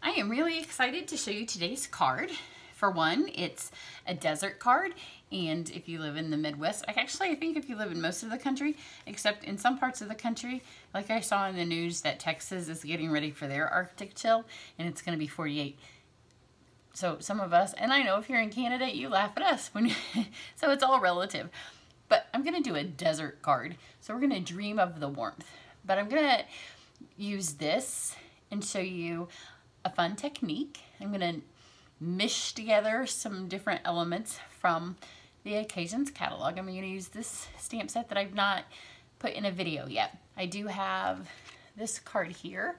I am really excited to show you today's card. For one, it's a desert card, and if you live in the Midwest, I think if you live in most of the country, except in some parts of the country, like I saw in the news that Texas is getting ready for their Arctic chill, and it's going to be 48. So some of us, and I know if you're in Canada, you laugh at us, so it's all relative. But I'm going to do a desert card, so we're going to dream of the warmth. But I'm going to use this and show you a fun technique. I'm going to mish together some different elements from the Occasions catalog. I'm going to use this stamp set that I've not put in a video yet. I do have this card here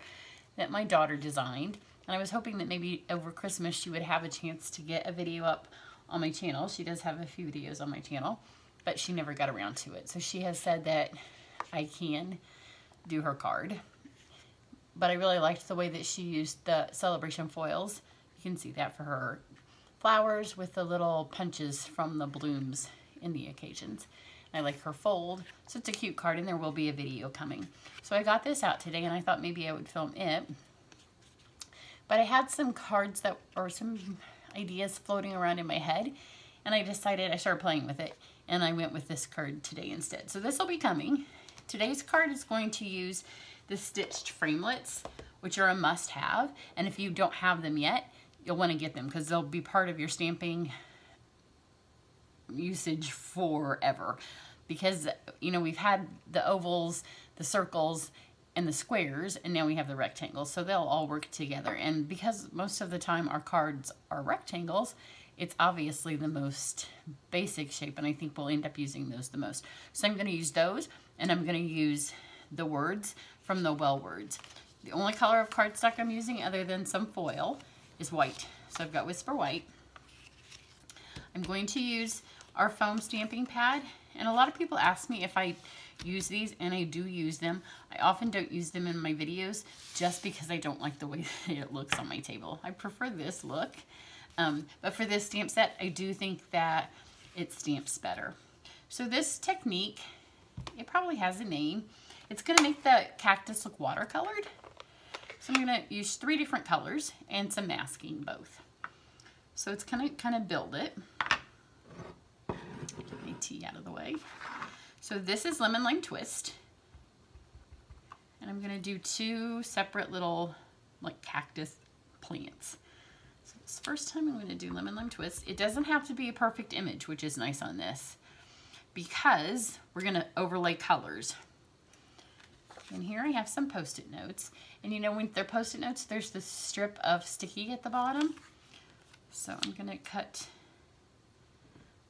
that my daughter designed, and I was hoping that maybe over Christmas she would have a chance to get a video up on my channel. She does have a few videos on my channel, but she never got around to it. So she has said that I can do her card. But I really liked the way that she used the Sale-a-bration foils. You can see that for her flowers with the little punches from the blooms in the Occasions. I like her fold, so it's a cute card, and there will be a video coming. So I got this out today, and I thought maybe I would film it. But I had some cards that, or some ideas floating around in my head, and I started playing with it, and I went with this card today instead. So this will be coming. Today's card is going to use the stitched framelits, which are a must-have, and if you don't have them yet, you'll want to get them because they'll be part of your stamping usage forever. Because, you know, we've had the ovals, the circles, and the squares, and now we have the rectangles, so they'll all work together. And because most of the time our cards are rectangles, it's obviously the most basic shape, and I think we'll end up using those the most. So I'm going to use those, and I'm going to use the words from the Well words. The only color of cardstock I'm using other than some foil is white. So I've got Whisper White. I'm going to use our foam stamping pad, and a lot of people ask me if I use these, and I do use them. I often don't use them in my videos just because I don't like the way it looks on my table. I prefer this look, but for this stamp set, I do think that it stamps better. So this technique, it probably has a name. It's going to make the cactus look watercolored. So I'm going to use 3 different colors and some masking both. So it's going to kind of build it. Get my tea out of the way. So this is Lemon Lime Twist. And I'm going to do 2 separate little like cactus plants. So this first time I'm going to do Lemon Lime Twist. It doesn't have to be a perfect image, which is nice on this, because we're going to overlay colors. And here I have some Post-it notes. And you know, when they're Post-it notes, there's this strip of sticky at the bottom. So I'm going to cut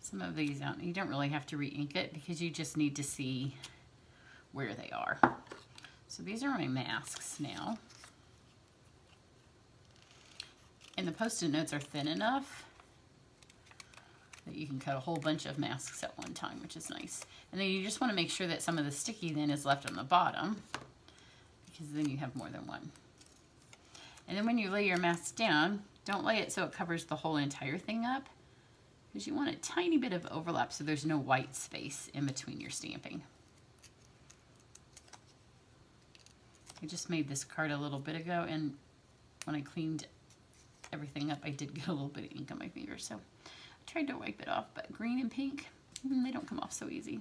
some of these out. You don't really have to re-ink it because you just need to see where they are. So these are my masks now. And the Post-it notes are thin enough that you can cut a whole bunch of masks at one time, which is nice. And then you just want to make sure that some of the sticky then is left on the bottom, because then you have more than one. And then when you lay your mask down, don't lay it so it covers the whole entire thing up, because you want a tiny bit of overlap so there's no white space in between your stamping. I just made this card a little bit ago, and when I cleaned everything up, I did get a little bit of ink on my fingers, so I tried to wipe it off, but green and pink, they don't come off so easy.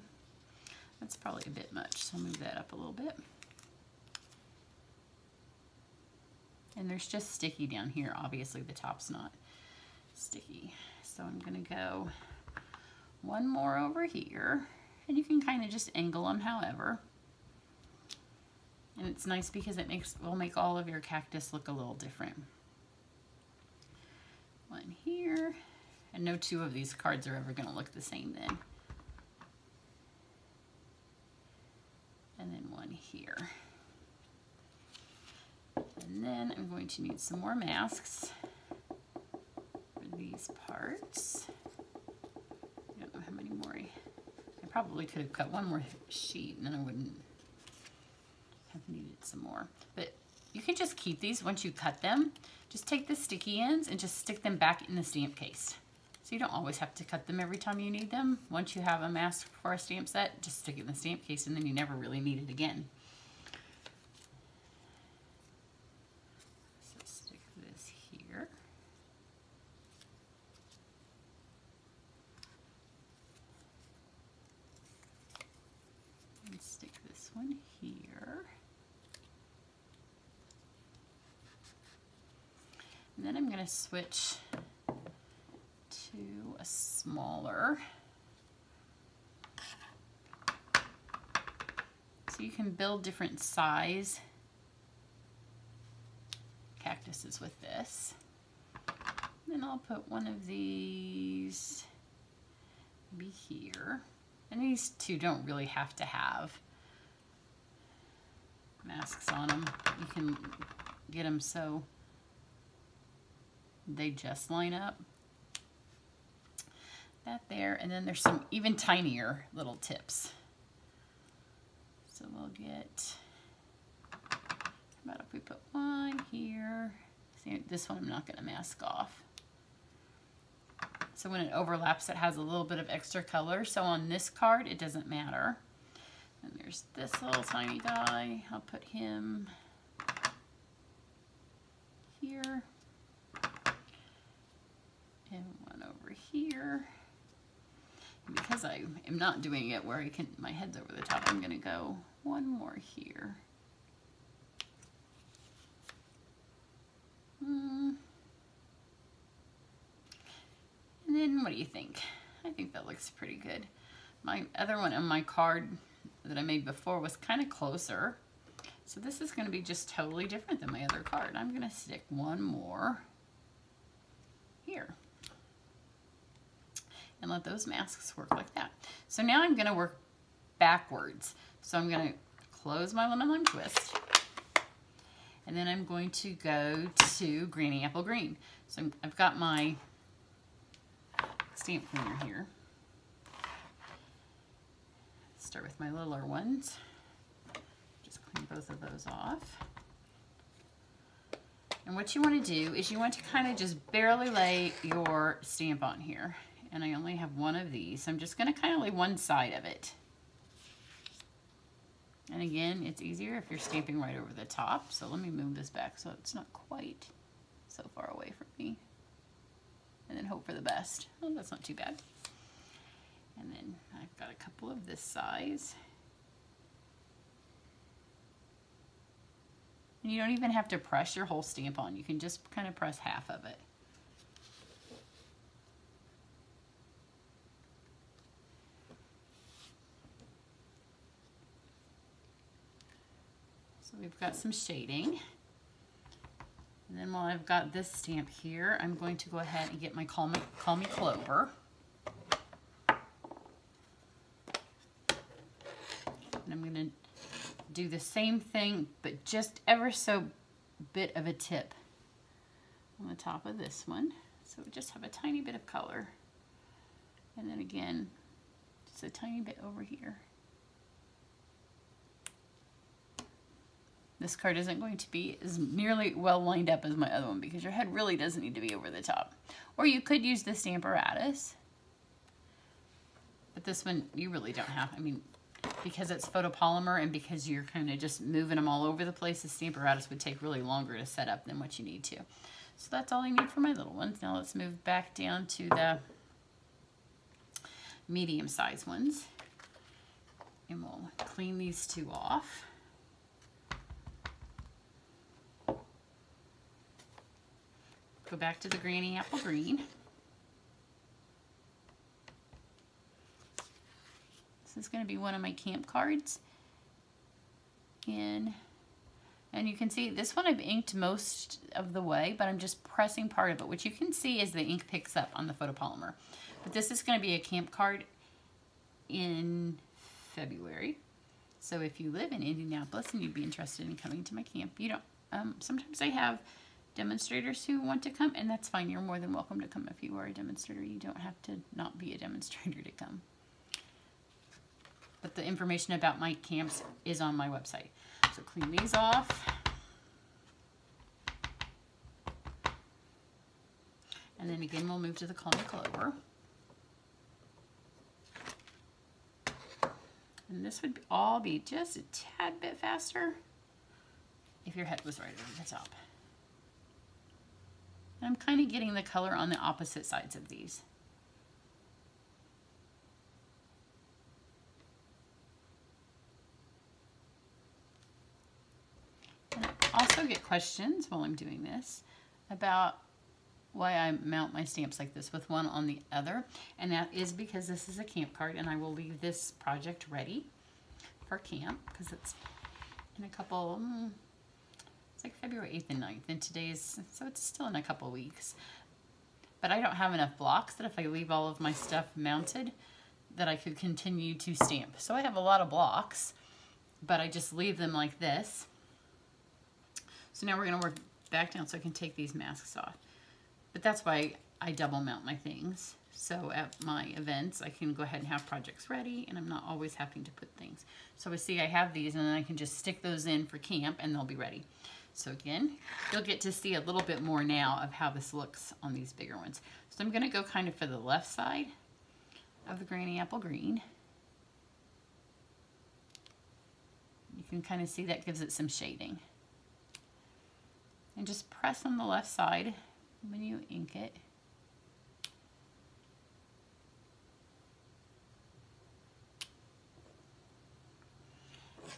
That's probably a bit much, so I'll move that up a little bit. And there's just sticky down here. Obviously the top's not sticky. So I'm gonna go one more over here, and you can kind of just angle them however. And it's nice because it will make all of your cactus look a little different. One here. And no 2 of these cards are ever going to look the same then. And then one here. And then I'm going to need some more masks for these parts. I don't know how many more. I probably could have cut one more sheet and then I wouldn't have needed some more. But you can just keep these once you cut them. Just take the sticky ends and just stick them back in the stamp case. So you don't always have to cut them every time you need them. Once you have a mask for a stamp set, just stick it in the stamp case and then you never really need it again. So stick this one here. And then I'm going to switch to a smaller. So you can build different size cactuses with this. Then I'll put one of these maybe here. And these two don't really have to have masks on them. You can get them so they just line up. That there, and then there's some even tinier little tips. So we'll get, how about if we put one here? See, this one I'm not going to mask off. So when it overlaps, it has a little bit of extra color. So on this card, it doesn't matter. And there's this little tiny guy. I'll put him here. And one over here. Because I am not doing it where I can, my head's over the top, I'm going to go one more here. And then what do you think? I think that looks pretty good. My other one on my card that I made before was kind of closer. So this is going to be just totally different than my other card. I'm going to stick one more here. And let those masks work like that. So now I'm going to work backwards. So I'm going to close my lemon lime twist. And then I'm going to go to Granny Apple Green. So I've got my stamp cleaner here. Start with my littler ones. Just clean both of those off. And what you want to do is you want to kind of just barely lay your stamp on here. And I only have one of these. So I'm just going to kind of lay one side of it. And again, it's easier if you're stamping right over the top. So let me move this back so it's not quite so far away from me. And then hope for the best. Oh, that's not too bad. And then I've got a couple of this size. And you don't even have to press your whole stamp on. You can just kind of press half of it. So we've got some shading. And then while I've got this stamp here, I'm going to go ahead and get my Call Me Clover. And I'm going to do the same thing, but just ever so bit of a tip on the top of this one. So we just have a tiny bit of color. And then again, just a tiny bit over here. This card isn't going to be as nearly well lined up as my other one because your head really doesn't need to be over the top. Or you could use the Stamparatus. But this one, you really don't have. I mean, because it's photopolymer and because you're kind of just moving them all over the place, the Stamparatus would take really longer to set up than what you need to. So that's all I need for my little ones. Now let's move back down to the medium-sized ones. And we'll clean these two off. Go back to the Granny Apple Green. This is going to be one of my camp cards. And you can see this one I've inked most of the way, but I'm just pressing part of it. What you can see is the ink picks up on the photopolymer. But this is going to be a camp card in February. So if you live in Indianapolis and you'd be interested in coming to my camp, you don't. Sometimes I have demonstrators who want to come, and that's fine. You're more than welcome to come if you are a demonstrator. You don't have to not be a demonstrator to come. But the information about my camps is on my website. So clean these off. And then again, we'll move to the Call Me Clover. And this would all be just a tad bit faster if your head was right over the top. And I'm kind of getting the color on the opposite sides of these. also get questions while I'm doing this about why I mount my stamps like this with one on the other, and that is because this is a camp card and I will leave this project ready for camp because it's in a couple, it's like February 8th and 9th, and today's, so it's still in a couple weeks. But I don't have enough blocks that if I leave all of my stuff mounted that I could continue to stamp. So I have a lot of blocks, but I just leave them like this. So now we're going to work back down so I can take these masks off. But that's why I double mount my things. So at my events, I can go ahead and have projects ready, and I'm not always having to put things. So we see I have these, and then I can just stick those in for camp, and they'll be ready. So again, you'll get to see a little bit more now of how this looks on these bigger ones. So I'm going to go kind of for the left side of the Granny Apple Green. You can kind of see that gives it some shading. And just press on the left side when you ink it.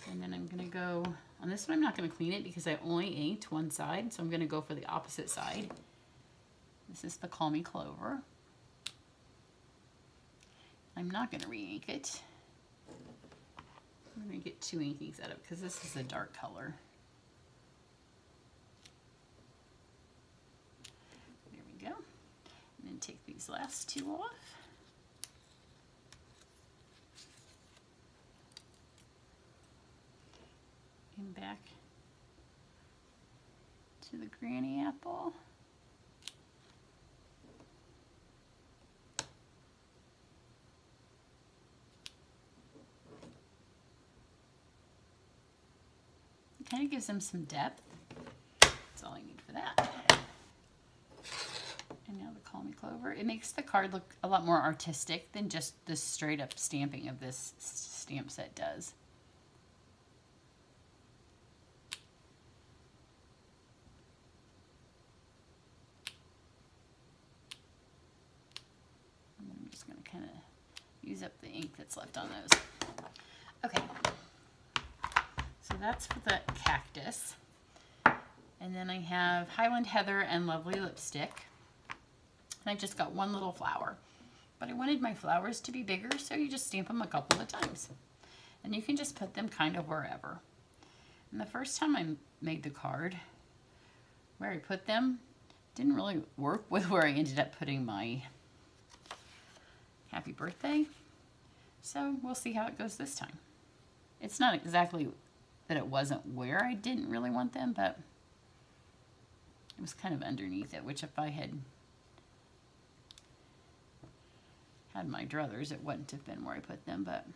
And then I'm going to go, on this one I'm not going to clean it because I only inked one side, so I'm going to go for the opposite side. This is the Call Me Clover. I'm not going to re-ink it. I'm going to get 2 inkings out of it because this is a dark color. There we go. And then take these last 2 off. And back to the Granny Apple. It kind of gives them some depth. That's all I need for that. And now the Call Me Clover. It makes the card look a lot more artistic than just the straight up stamping of this stamp set does. I'm just going to kind of use up the ink that's left on those. Okay. So that's for the cactus. And then I have Highland Heather and Lovely Lipstick. And I just got one little flower. But I wanted my flowers to be bigger, so you just stamp them a couple of times. And you can just put them kind of wherever. And the first time I made the card, where I put them didn't really work with where I ended up putting my happy birthday. So we'll see how it goes this time. It's not exactly that it wasn't where I didn't really want them, but it was kind of underneath it, which if I had my druthers, it wouldn't have been where I put them, but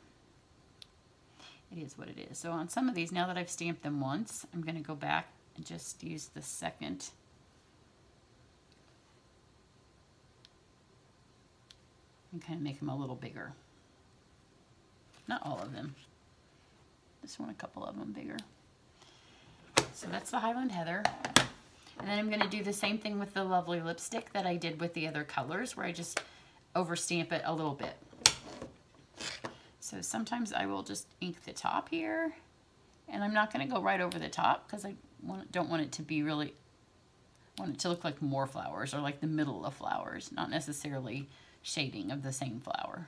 it is what it is. So on some of these, now that I've stamped them once, I'm going to go back and just use the second and kind of make them a little bigger. Not all of them. Just want a couple of them bigger. So that's the Highland Heather. And then I'm going to do the same thing with the Lovely Lipstick that I did with the other colors, where I just overstamp it a little bit. So sometimes I will just ink the top here, and I'm not going to go right over the top because I don't want it to be really, I want it to look like more flowers or like the middle of flowers, not necessarily shading of the same flower.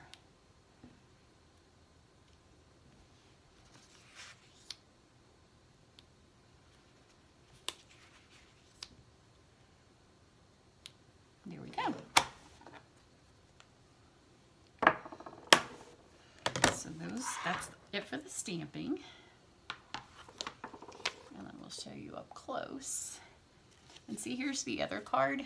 There we go. So that's it for the stamping. And I will show you up close. And see, here's the other card,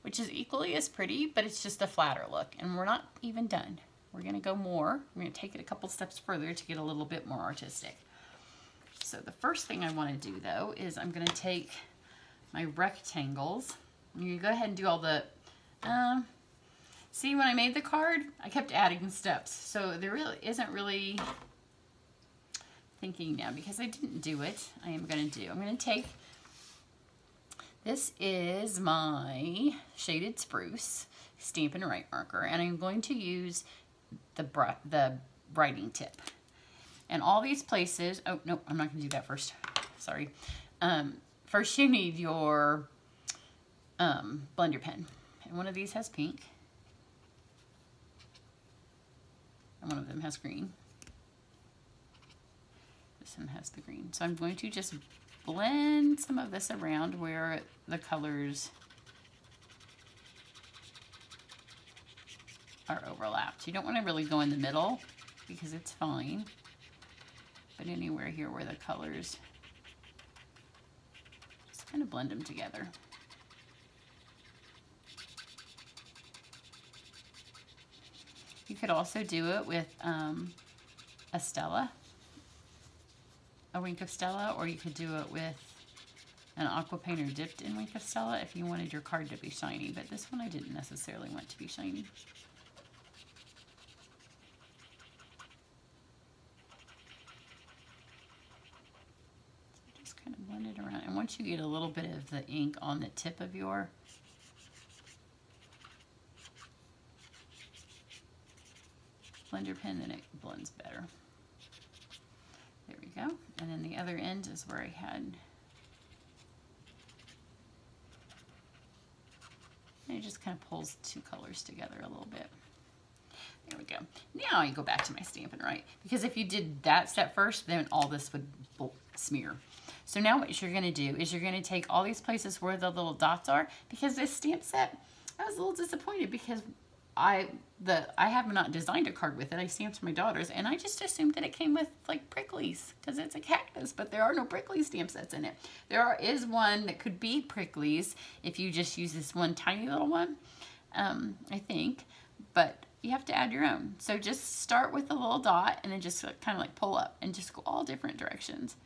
which is equally as pretty, but it's just a flatter look. And we're not even done. We're going to go more. We're going to take it a couple steps further to get a little bit more artistic. So the first thing I want to do, though, is I'm going to take my rectangles. You go ahead and do all the, see, when I made the card, I kept adding steps. So there really isn't really thinking now, because I didn't do it. I'm going to take, this is my Shaded Spruce Stampin' Write marker, and I'm going to use the writing tip. And all these places, oh, no, I'm not going to do that first. Sorry. first you need your blender pen. And one of these has pink. And one of them has green. This one has the green. So I'm going to just blend some of this around where the colors are overlapped. You don't want to really go in the middle because it's fine, but anywhere here where the colors, just kind of blend them together. You could also do it with a Stella, a wink of Stella, or you could do it with an aqua painter dipped in wink of Stella if you wanted your card to be shiny, but this one I didn't necessarily want to be shiny. So just kind of blend it around, and once you get a little bit of the ink on the tip of your blender pen, then it blends better. There we go. And then the other end is where I had, and it just kind of pulls two colors together a little bit. There we go. Now I go back to my Stampin', right? Because if you did that step first, then all this would smear. So now what you're gonna do is you're gonna take all these places where the little dots are, because this stamp set, I was a little disappointed because I have not designed a card with it. I stamped my daughter's, and I just assumed that it came with like pricklies because it's a cactus, but there are no prickly stamp sets in it. There is one that could be pricklies if you just use this one tiny little one, I think, but you have to add your own. So just start with a little dot and then just kind of like pull up and just go all different directions.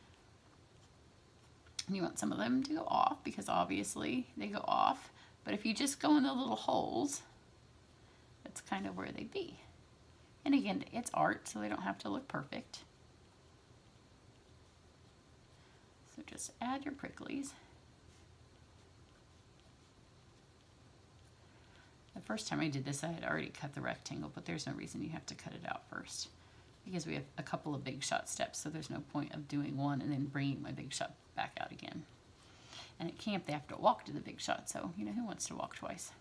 And you want some of them to go off because obviously they go off, but if you just go in the little holes, that's kind of where they'd be. And again, it's art, so they don't have to look perfect. So just add your pricklies. The first time I did this, I had already cut the rectangle, but there's no reason you have to cut it out first because we have a couple of big shot steps, so there's no point of doing one and then bringing my big shot back out again. And at camp, they have to walk to the big shot, so you know, who wants to walk twice?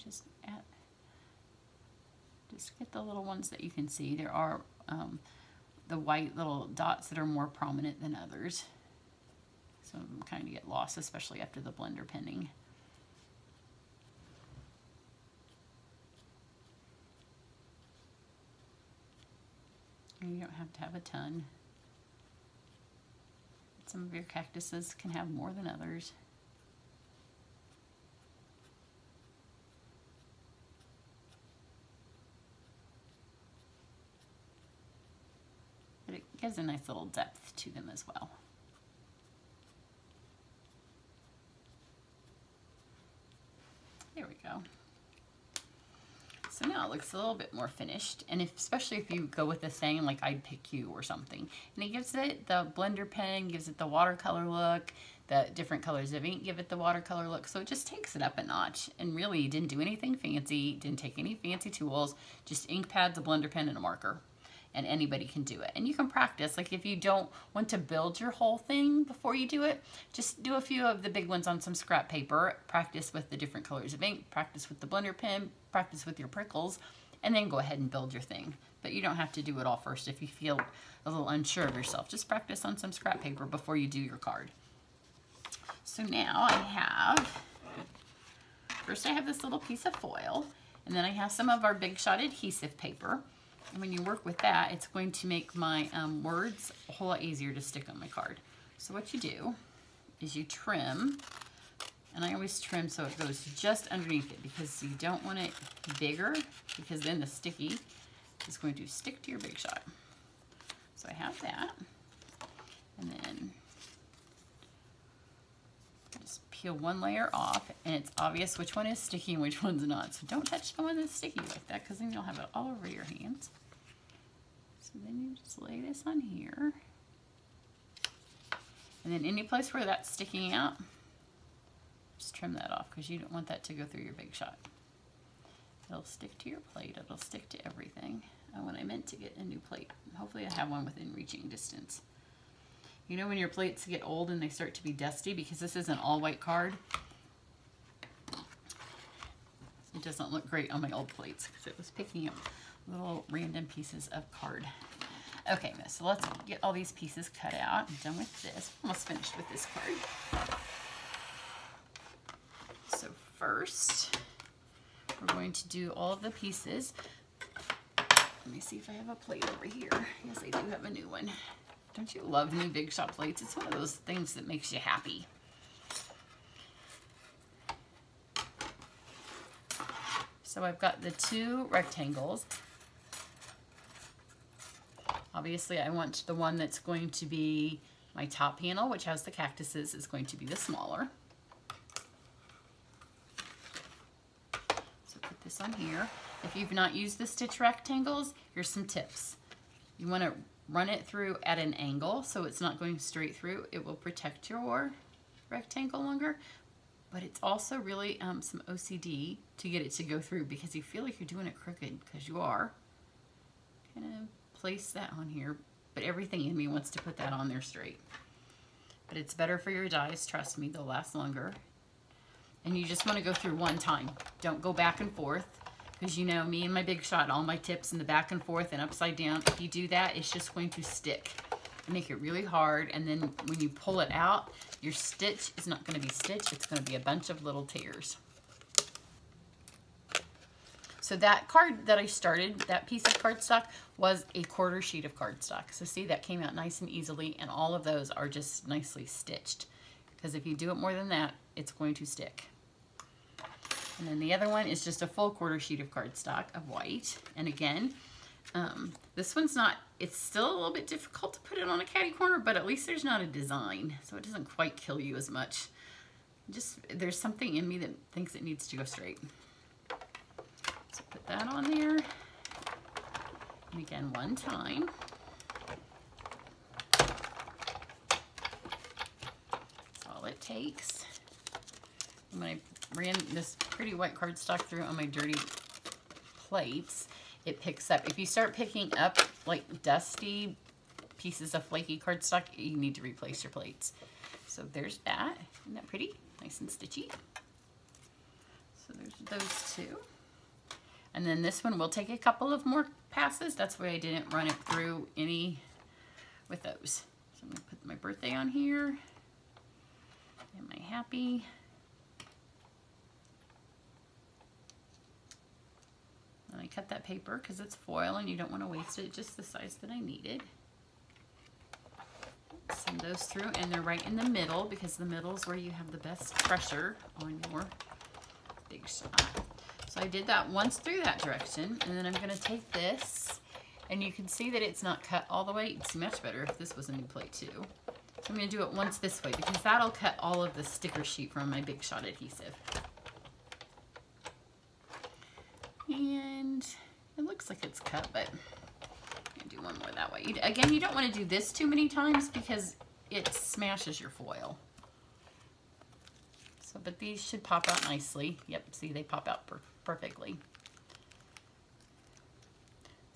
Just get the little ones that you can see. There are the white little dots that are more prominent than others. Some of them kind of get lost, especially after the blender penning. And you don't have to have a ton. Some of your cactuses can have more than others. But it gives a nice little depth to them as well. There we go. So now it looks a little bit more finished, and especially if you go with the saying like I'd pick you or something, and it gives it the blender pen, gives it the watercolor look, the different colors of ink give it the watercolor look, so it just takes it up a notch. And really, you didn't do anything fancy, didn't take any fancy tools, just ink pads, a blender pen, and a marker. And anybody can do it. And you can practice. Like if you don't want to build your whole thing before you do it, just do a few of the big ones on some scrap paper, practice with the different colors of ink, practice with the blender pen, practice with your prickles, and then go ahead and build your thing. But you don't have to do it all first if you feel a little unsure of yourself. Just practice on some scrap paper before you do your card. So now I have, first I have this little piece of foil, and then I have some of our Big Shot adhesive paper. And when you work with that, it's going to make my words a whole lot easier to stick on my card. So what you do is you trim, and I always trim so it goes just underneath it because you don't want it bigger because then the sticky is going to stick to your Big Shot. So I have that, and then just peel one layer off, and it's obvious which one is sticky and which one's not. So don't touch the one that's sticky like that because then you'll have it all over your hands. So then you just lay this on here. And then any place where that's sticking out, just trim that off because you don't want that to go through your Big Shot. It'll stick to your plate, it'll stick to everything. Oh, and I meant to get a new plate. Hopefully I have one within reaching distance. You know when your plates get old and they start to be dusty, because this is an all white card, it doesn't look great on my old plates because it was picking up little random pieces of card. Okay, so let's get all these pieces cut out. I'm done with this. Almost finished with this card. So first, we're going to do all of the pieces. Let me see if I have a plate over here. Yes, I do have a new one. Don't you love new Big Shot plates? It's one of those things that makes you happy. So I've got the 2 rectangles. Obviously, I want the one that's going to be my top panel, which has the cactuses, is going to be the smaller. So put this on here. If you've not used the stitch rectangles, here's some tips. You want to run it through at an angle so it's not going straight through. It will protect your rectangle longer, but it's also really some OCD to get it to go through, because you feel like you're doing it crooked, because you are. Kind of place that on here, but everything in me wants to put that on there straight. But it's better for your dies, trust me, they'll last longer. And you just want to go through one time. Don't go back and forth, because you know me and my Big Shot, all my tips in the back and forth and upside down, if you do that, it's just going to stick and make it really hard. And then when you pull it out, your stitch is not going to be stitched, it's going to be a bunch of little tears. So that card that I started, that piece of cardstock, was a 1/4 sheet of cardstock. So see, that came out nice and easily, and all of those are just nicely stitched. Because if you do it more than that, it's going to stick. And then the other one is just a full 1/4 sheet of cardstock of white. And again, this one's not, it's still a little bit difficult to put it on a catty corner, but at least there's not a design, so it doesn't quite kill you as much. Just, there's something in me that thinks it needs to go straight. So put that on there. And again, one time. That's all it takes. And when I ran this pretty white cardstock through on my dirty plates, it picks up. If you start picking up like dusty pieces of flaky cardstock, you need to replace your plates. So there's that. Isn't that pretty? Nice and stitchy. So there's those 2. And then this one will take a couple of more passes. That's why I didn't run it through any with those. So I'm going to put my birthday on here. And my happy. And I cut that paper because it's foil and you don't want to waste it, just the size that I needed. Send those through, and they're right in the middle, because the middle is where you have the best pressure on your Big Shot. So I did that once through that direction, and then I'm going to take this, and you can see that it's not cut all the way. It'd be much better if this was a new plate too. So I'm going to do it once this way, because that'll cut all of the sticker sheet from my Big Shot adhesive. And it looks like it's cut, but I'm going to do one more that way. Again, you don't want to do this too many times because it smashes your foil. So, but these should pop out nicely. Yep, see, they pop out perfectly.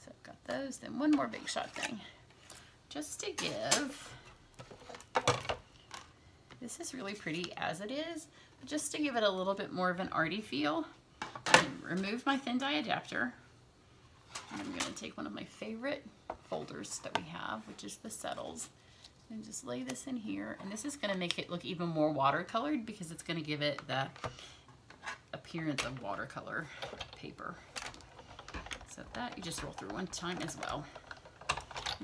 So I've got those. Then one more Big Shot thing. Just to give, this is really pretty as it is, but just to give it a little bit more of an arty feel, I remove my thin die adapter. And I'm going to take one of my favorite folders that we have, which is the Settles, and just lay this in here. And this is going to make it look even more watercolored, because it's going to give it the appearance of watercolor paper. So that you just roll through one time as well.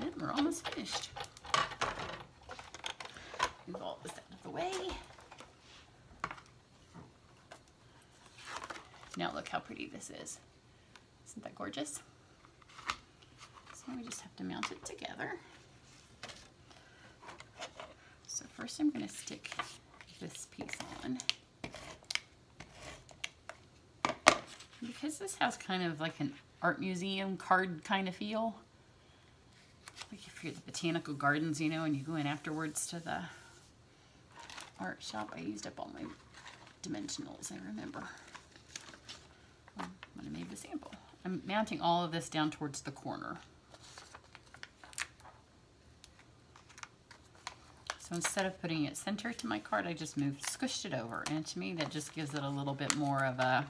And we're almost finished. Move all this out of the way. Now look how pretty this is. Isn't that gorgeous? So we just have to mount it together. So first I'm going to stick this piece on. Because this has kind of like an art museum card kind of feel. Like if you're at the botanical gardens, you know, and you go in afterwards to the art shop. I used up all my dimensionals, I remember. When I made the sample. I'm mounting all of this down towards the corner. So instead of putting it center to my card, I just squished it over. And to me, that just gives it a little bit more of a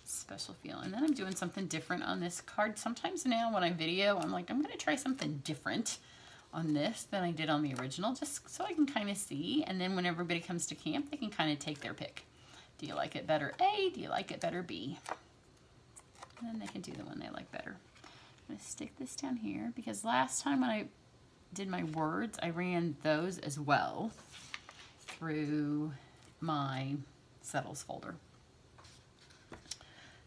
special feel. And then I'm doing something different on this card. Sometimes now when I video, I'm like, I'm going to try something different on this than I did on the original, just so I can kind of see. And then when everybody comes to camp, they can kind of take their pick. Do you like it better A? Do you like it better B? And then they can do the one they like better. I'm going to stick this down here because last time when I did my words, I ran those as well through my settles folder.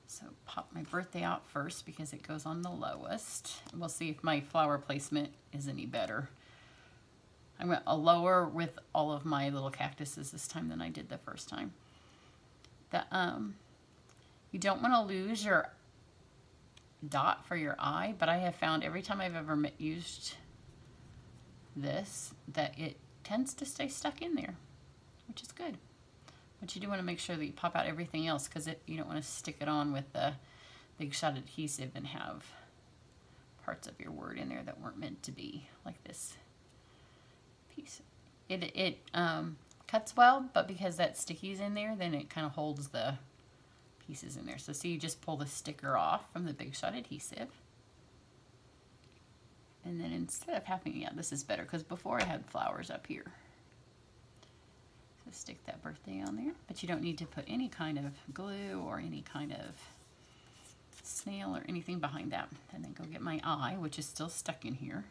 So pop my birthday out first because it goes on the lowest. We'll see if my flower placement is any better. I went a lower with all of my little cactuses this time than I did the first time. You don't want to lose your dot for your eye, but I have found every time I've ever used this that it tends to stay stuck in there, which is good. But you do want to make sure that you pop out everything else because you don't want to stick it on with the big shot adhesive and have parts of your word in there that weren't meant to be, like this piece. It cuts well, but because that sticky's in there, then it kind of holds the pieces in there. So see, you just pull the sticker off from the big shot adhesive. And then instead of having, yeah, this is better because before I had flowers up here. So stick that birthday on there, but you don't need to put any kind of glue or any kind of snail or anything behind that. And then go get my eye, which is still stuck in here.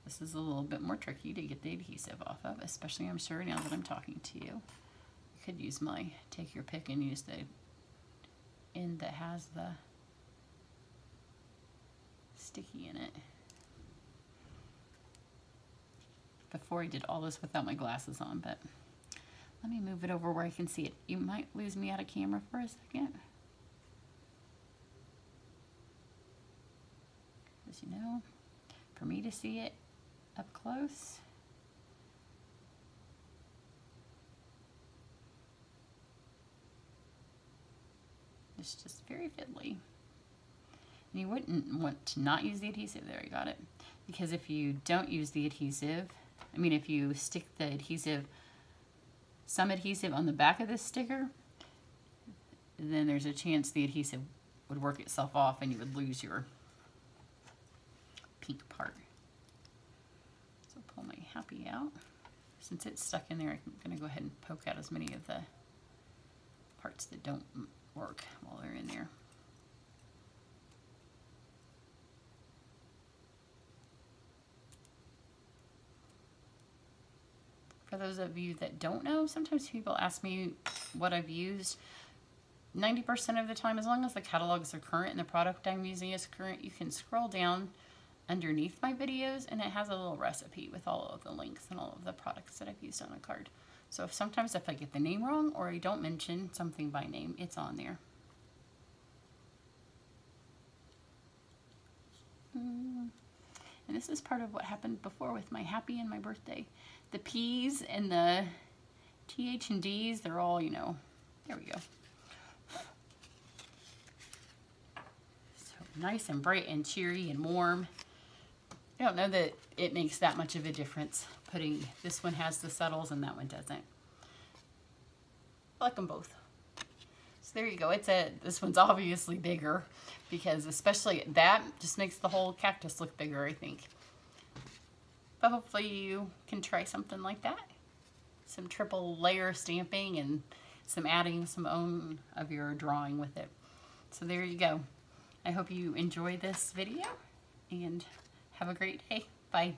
This is a little bit more tricky to get the adhesive off of, especially I'm sure now that I'm talking to you. You could use my, take your pick and use the end that has the sticky in it. Before I did all this without my glasses on, but let me move it over where I can see it. You might lose me out of camera for a second. As you know, for me to see it up close, it's just very fiddly. And you wouldn't want to not use the adhesive. There, you got it. Because if you don't use the adhesive, I mean, if you stick the adhesive, some adhesive on the back of this sticker, then there's a chance the adhesive would work itself off and you would lose your pink part. So pull my happy out. Since it's stuck in there, I'm going to go ahead and poke out as many of the parts that don't work while they're in there. For those of you that don't know, sometimes people ask me what I've used. 90% of the time, as long as the catalogs are current and the product I'm using is current, you can scroll down underneath my videos and it has a little recipe with all of the links and all of the products that I've used on a card. So sometimes if I get the name wrong or I don't mention something by name, it's on there. And this is part of what happened before with my happy and my birthday. The P's and the TH and D's, they're all, you know, there we go. So nice and bright and cheery and warm. I don't know that it makes that much of a difference putting, this one has the settles and that one doesn't. I like them both. So there you go. This one's obviously bigger because especially that just makes the whole cactus look bigger, I think. But hopefully you can try something like that. Some triple layer stamping and adding some own of your drawing with it. So there you go. I hope you enjoy this video and have a great day. Bye.